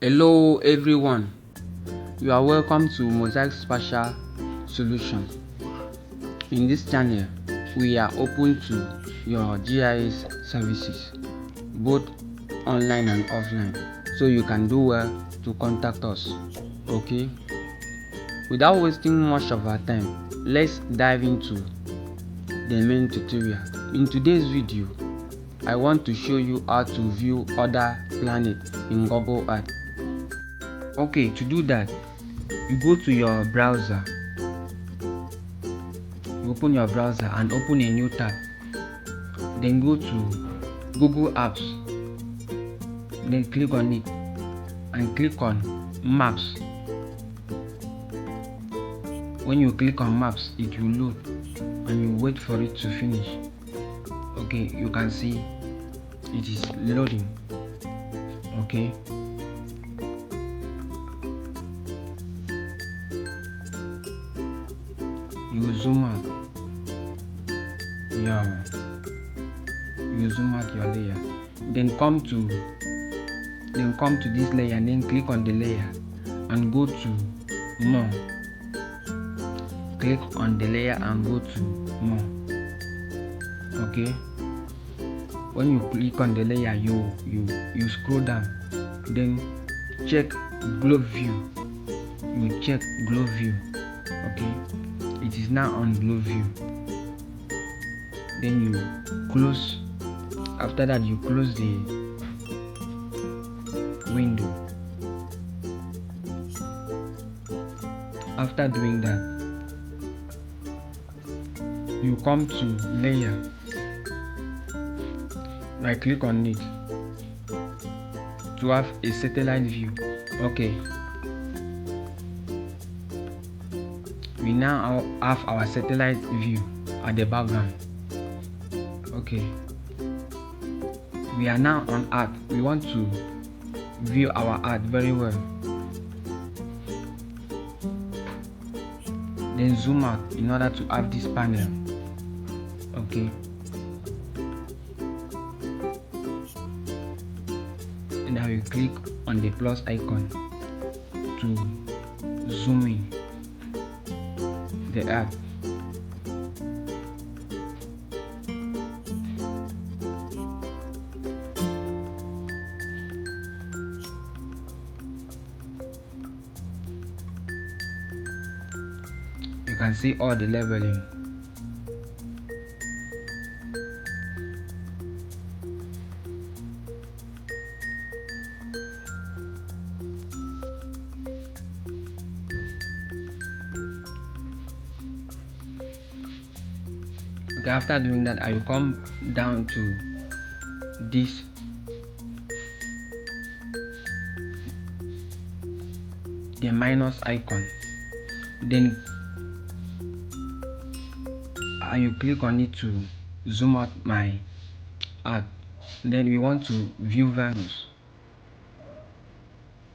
Hello everyone, you are welcome to Mosaic Spatial Solutions. In this channel, we are open to your GIS services, both online and offline, so you can do well to contact us. Okay, without wasting much of our time, let's dive into the main tutorial. In today's video, I want to show you how to view other planets in Google Earth. Okay, to do that, you go to your browser, you open your browser and open a new tab, then go to Google Apps, then click on it and click on Maps. When you click on Maps, it will load and you wait for it to finish. Okay, you can see it is loading. Okay, you zoom out. Yeah, you zoom out your layer, then come to this layer and then click on the layer and go to more. Click on the layer and go to more. Okay, when you click on the layer, you scroll down, then check globe view. You check globe view. Okay, it is now on globe view. Then you close. After that, you close the window. After doing that, you come to layer, right click on it to have a satellite view. Okay, we now have our satellite view at the background. Okay, we are now on Earth. We want to view our Earth very well. Then zoom out in order to have this panel. Okay, and I will click on the plus icon to zoom in the Earth. You can see all the leveling. Okay, after doing that, I will come down to this the minus icon, then I will click on it to zoom out my Earth. Then we want to view Venus.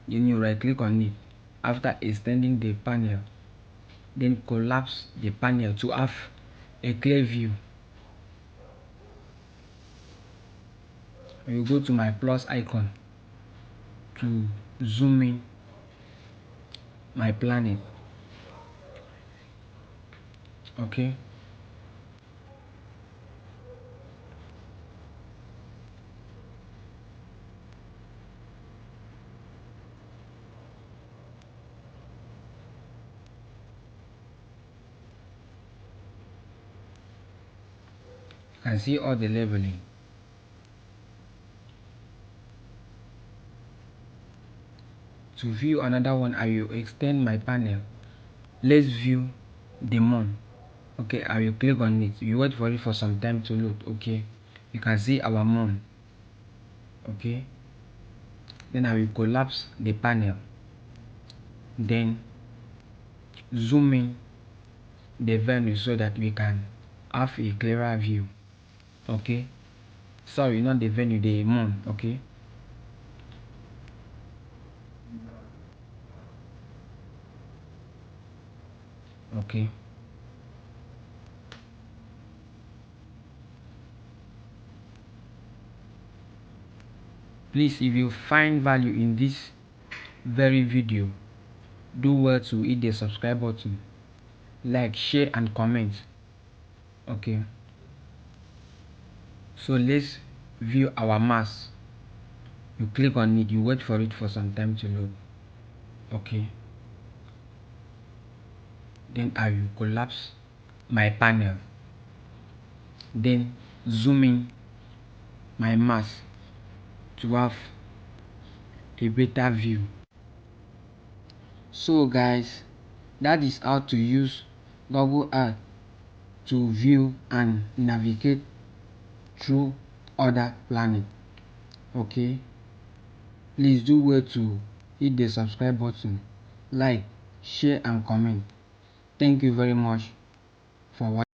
Then you right click on it after extending the panel, then collapse the panel to have a clear view. I will go to my plus icon to zoom in my planet. Okay, you can see all the leveling. To view another one, I will extend my panel. Let's view the moon. Okay, I will click on it. We wait for it for some time to load. Okay, you can see our moon. Okay, then I will collapse the panel, then zoom in the Venus so that we can have a clearer view. Okay, sorry, not the Venus, the moon. Okay, okay, please, if you find value in this very video, do well to hit the subscribe button, like, share and comment. Okay, so let's view our Mars. You click on it, you wait for it for some time to load. Okay, then I will collapse my panel, then zoom in my Mars to have a better view. So guys, that is how to use Google Earth to view and navigate through other planets. Okay, please do well to hit the subscribe button, like, share and comment. Thank you very much for watching.